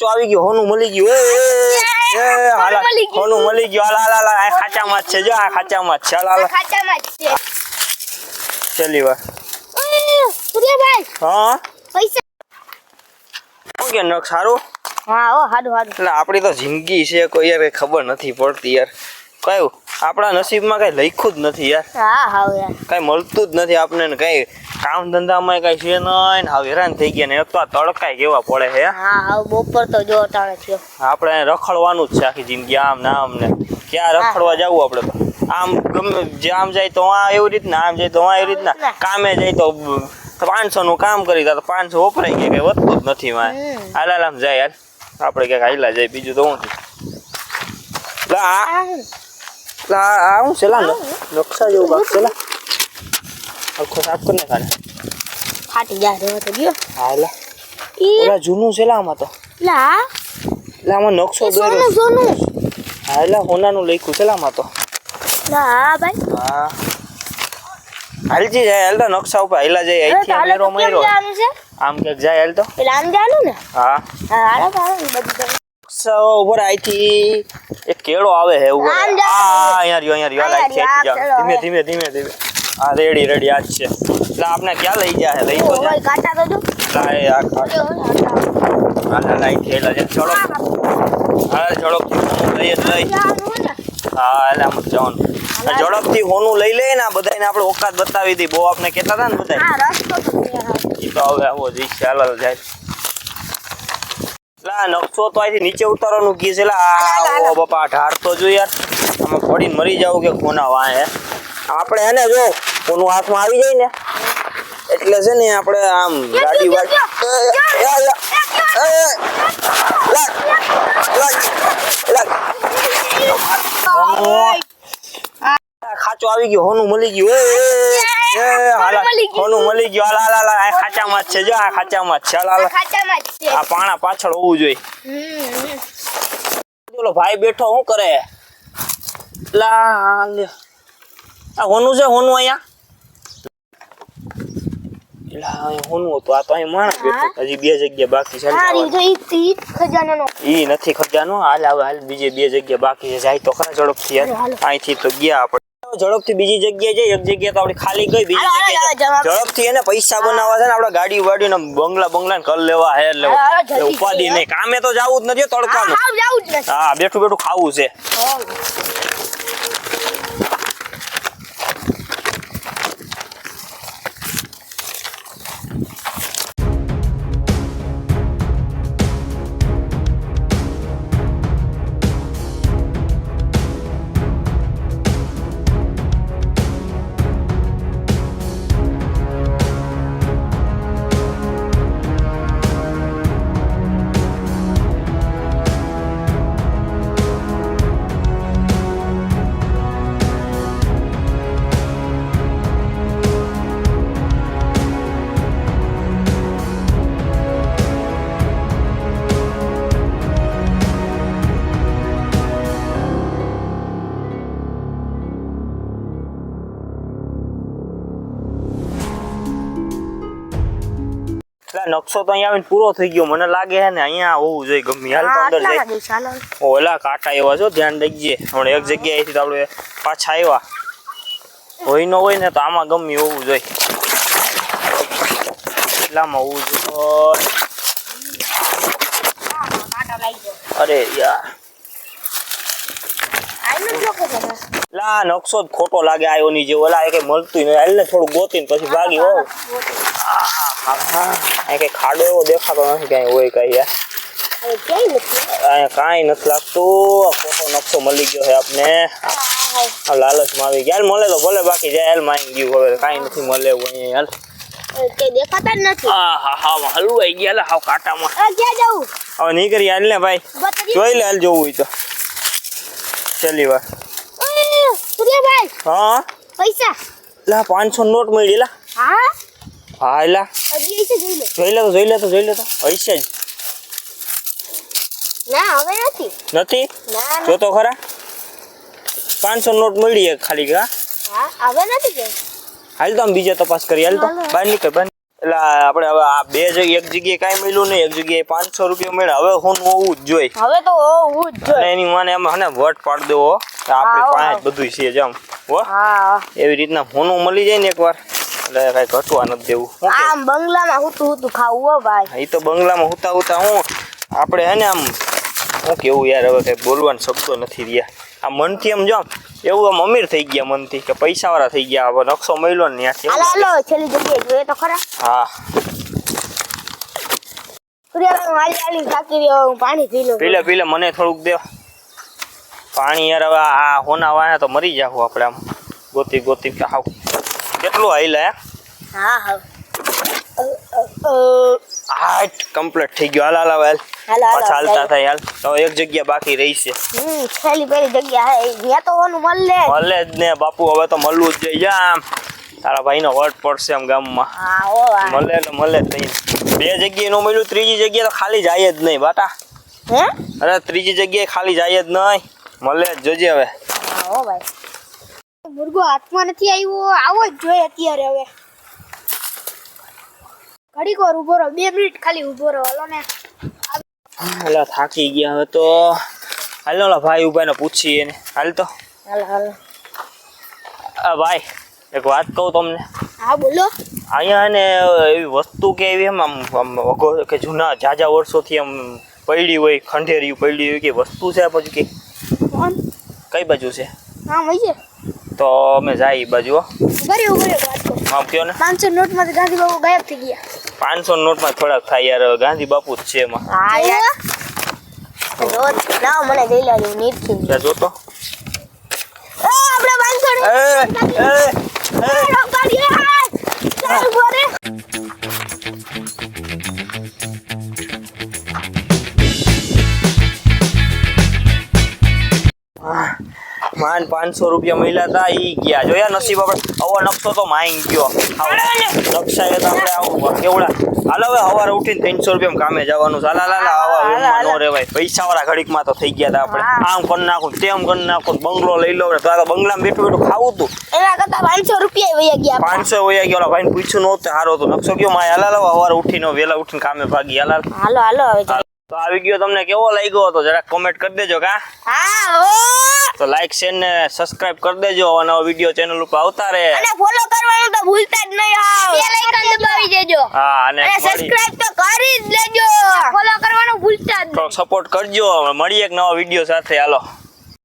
ખાચો આવી ગયો હોનું મળી ગયું એ હાલા હોનું મળી ગયું હાલા હાલા આ ખાચામાં જ છે જો આ ખાચામાં જ છે હાલા ખાચામાં જ છે ચલી વા સૂર્યભાઈ હા પૈસા શું કે નક સારું હા ઓ હાડું હાડું એટલે આપણી તો જિંદગી છે કોઈ યાર ખબર નથી પડતી યાર કયું આપણા નસીબમાં કઈ લખ્યું જ નથી યાર હા હા યાર કઈ મળતું જ નથી આપને ને કઈ કામ ધંધામાં કઈ છે નહીં ને હાવ હેરાન થઈ ગયા ને એક તો આ તડકાય કેવા પડે હે હા હા બપોર તો જો ટાણે થયો આપણે રખડવાનું જ છે આખી જિંદગી આમ ને આમ ને ક્યાં રખડવા જવું આપણે તો આમ ગમે જે આમ જાય તો આ એવી રીતના આમ જાય તો આ એવી રીતના કામે જાય તો 500 નું કામ કરી તો 500 વપરાઈ ગયા કઈ વધતું જ નથી માં હાલ આમ જાય યાર આપણે ક્યાંક હાઈલા જાય બીજું તો હું આ હું છે લા નકશા જેવું કાક છે લા આખો સાફ કરીને કાઢે ફાટી જાય રેવા તો ગયો હા લા ઓલા જૂનું છે લા આમાં તો લા આમાં નકશો દોર્યો સોનું હા લા હોનાનું લખ્યું છે લા આમાં તો લા ભાઈ હા હાલજી જાય હાલ તો નકશા ઉપર હાઈલા જાય અહીંથી અમેરો મર્યો આમ ક્યાંક જાય હાલ તો પેલા આમ જાનું ને હા હાલો બધું ઉપર અહીંથી એક કેળો આવે હે ઉપર અહીંયા રહ્યો અહીંથી જાવ ધીમે ધીમે ધીમે ધીમે હા રેડી આ જ છે એટલે આપણે ક્યાં લઈ જાય લઈ તો જાય કાટા તો જો લાય આ કાટો હાલ લાઈ થેલા છે ચલો હાલ ઝડપથી લઈ હા એટલે આમ જવાનું ઝડપથી હોનું લઈ લે ને આ બધાને આપણે ઓકાત બતાવી દી બહુ આપણે કહેતા હતા ને બધા હા રસ્તો તો ઈ તો હવે આવો જ ચાલ જાય લા નકશો તો અહીંથી નીચે ઉતારવાનું કી છે લા ઓ બાપા ઢાર તો જો યાર આમાં પડીને મરી જાવ કે કોના વાય આપણે હે ને જો કોનું હાથમાં આવી જાય ને એટલે છે ને આપણે આમ ગાડી ખાચો આવી ગયો હોનું મળી ગયું હોનું મળી ગયું હાલ આ ખાચામાં જ છે જો આ ખાચામાં જ છે હાલ આ પાણા પાછળ હોવું જોઈએ બોલો ભાઈ બેઠો શું કરે લા આ હોનું છે હોનું અહીંયા હોનું હતું આ તો અહીં માણસ બેઠો હજી 2 જગ્યા બાકી છે ઈ નથી ખજાનો હાલ બીજી 2 જગ્યા બાકી છે જાય તો ખરા ઝડપથી અહીંથી તો ગયા આપણે ઝડપથી બીજી જગ્યાએ જાય એક જગ્યા તો આપડી ખાલી ગઈ બીજી જગ્યાએ ઝડપથી એને પૈસા બનાવવા છે ને આપણે ગાડી વાડી ને બંગલા કર લેવા હે એટલે ઉપાધિ નહીં કામે તો જવું જ નથી તડકાનું હા બેઠું ખાવું છે નકશો તો અહીંયા આવીને પૂરો થઈ ગયો મને લાગે છે ને અહીંયા હોવું જોઈએ ગમે હાલ તો અંદર જાય ઓલા કાંટા એવા છો ધ્યાન રાખજે હમણાં એક જગ્યાએથી તો આપણે પાછા આવ્યા હોય ન હોય ને તો આમાં ગમે હોવું જોઈએ એટલામાં હોવું જોઈએ અરે યાર લા નકશો જ ખોટો લાગે આવ્યો ની જે ઓલા કઈ મળતું નહીં હાલ ને થોડું ગોતીને પછી ભાગી હોવ કઈ ખાડો એવો દેખાતો નથી કઈ હોય કઈ યાર કઈ નથી લાગતું ખોટો નકશો મળી ગયો છે આપને લાલચમાં આવી ગયા મળે તો ભલે બાકી જાય હાલ માઈ ગયું હવે કઈ નથી મળે એવું અહીંયા હાલ હલવાઈ ગયા હાવ કાંટામાં હવે નહીં કરી હાલ ને ભાઈ જોઈ લે હાલ જોવું હોય તો ચલી વાર હા પૈસા લા 500 નોટ મળી લા હા એલા જોઈ લે તો હશે જ ના હવે નથી જો તો ખરા 500 નોટ મળી ખાલી હા હવે નથી કે હાલ તો આમ બીજો તપાસ કરી હાલ તો બહાર નીકળ એટલે આપણે હવે આ બે જગ્યાએ એક જગ્યાએ કાંઈ મળ્યું નહીં, એક જગ્યાએ 500 રૂપિયા મળ્યા. હવે હું હોવું જ જોઈએ. હવે તો હોવું જ જોઈએ. અને એની માને એમ હે ને વટ પાડી દેવો કે આપણી પાસે જ બધું છે જમ. હો હા એવી રીતના હોનું મળી જાય ને એકવાર એટલે કાંઈ ઘટવા નથી દેવું. શું કહેવું? આમ બંગલામાં હુતું ખાવું હો ભાઈ. એ તો બંગલામાં હુતા હું આપણે હે ને આમ શું કેવું યાર, હવે કંઈ બોલવાનો શબ્દો નથી રહ્યા. આ મનથી એમ જો એવું આમ અમીર થઈ ગયા મનથી કે પૈસાવાળા થઈ ગયા. હવે નકશો મળ્યો ને ત્યાંથી. હાલો છેલ્લી જગ્યાએ જોઈએ તો ખરા. હા હાલી હાલી થાકી રહ્યો, હું પાણી પી લઉં. પીલે મને થોડુંક દે પાણી યાર. હવે આ હોના વાયા તો મરી જાવ આપણે આમ ગોતી કે હાવ કેટલું હાઈલા હા હા હાટ કમ્પ્લીટ થઈ ગયો. હાલ હાલ પાછા હાલતા થાય. હાલ તો એક જગ્યા બાકી રહી છે. છેલ્લી પેલી જગ્યા હે ત્યાં તો ઓનું મળે જ ને બાપુ. હવે તો મળવું જ જોઈએ. આમ તારા ભાઈનો વટ પડશે આમ ગામમાં. હા ઓ મળે એટલે મળે જ નહીં. બે જગ્યાએ નો મળ્યું, ત્રીજી જગ્યાએ તો ખાલી જાય જ નહીં બાટા. હે અરે ત્રીજી જગ્યાએ ખાલી જાય જ નહીં, મળે જ જોજે હવે. હા ઓ ભાઈ મુર્ગો હાથમાં નથી આવ્યો, આવો જ જોઈએ અત્યારે. હવે ઘડીક વાર ઉભો રહો, 2 મિનિટ ખાલી ઉભો રહો. હાલો ને હાલા થાકી ગયા હવે તો. હાલ ઓલા ભાઈ ઉભાને પૂછીએ ને. હાલ તો હાલો આ ભાઈ એક વાત કહું તમને. હા બોલો. અહીંયા ને એવી વસ્તુ કે એવી એમ આમ વગો કે જૂના જાજા વર્ષોથી આમ પડી હોય, ખંડેરિયું પડી હોય કે વસ્તુ છે પછી કે કઈ બાજુ છે? હા મળી તો અમે જાય એ બાજુ. ઉભરે વાત કરો. આમ કયો ને 500 નોટ માંથી ગાંધી બાબુ ગાયબ થઈ ગયા. 500 નોટમાં થોડાક થાય યાર. ગાંધી બાપુ જ છે એમાં. હા યાર લાવ મને દઈ લાજો નીરથી. ત્યાં જોતો આપણે 500 રૂપિયા મળ્યા હતા ઈ ગયા. જોયા નસીબ આપણે. આવો નકશો તો માઈ ગયો. નકશા એ તો આપણે આવું કેવડા. હાલ હવે સવારે ઉઠીને 300 રૂપિયા કામે જવાનું. આવા નો રેવાય. પૈસા વાળા ઘડીકમાં તો થઈ ગયા હતા આપણે. આમ કરી નાખું તેમ કરી નાખું, બંગલો લઈ લો. તો બંગલામાં બેઠું ખાવું તું. એના કરતા 500 રૂપિયા વયા ગયા. 500 વયા ગયા. ભાઈને પૂછ્યું નહોતું, સારો તો નકશો ગયો માય. હાલ સવારે ઉઠીને વેલા ઉઠીને કામે ભાગી. હાલો હવે તો આવી ગયો. તમને કેવો લાગ્યો હતો જરા કોમેન્ટ કરી દેજો. કા તો લાઈક શેર ને સબસ્ક્રાઇબ કરી દેજો. નવો વિડિયો ચેનલ ઉપર આવતા રહે. અને ફોલો કરવાનું તો ભૂલતા જ નહીં. બેલ આઇકન દબાવી દેજો. હા અને સબસ્ક્રાઇબ તો કરી જ લેજો. ફોલો કરવાનું ભૂલતા જ નહીં. તો સપોર્ટ કરજો. મળીએ એક નવા વિડિયો સાથે. હાલો.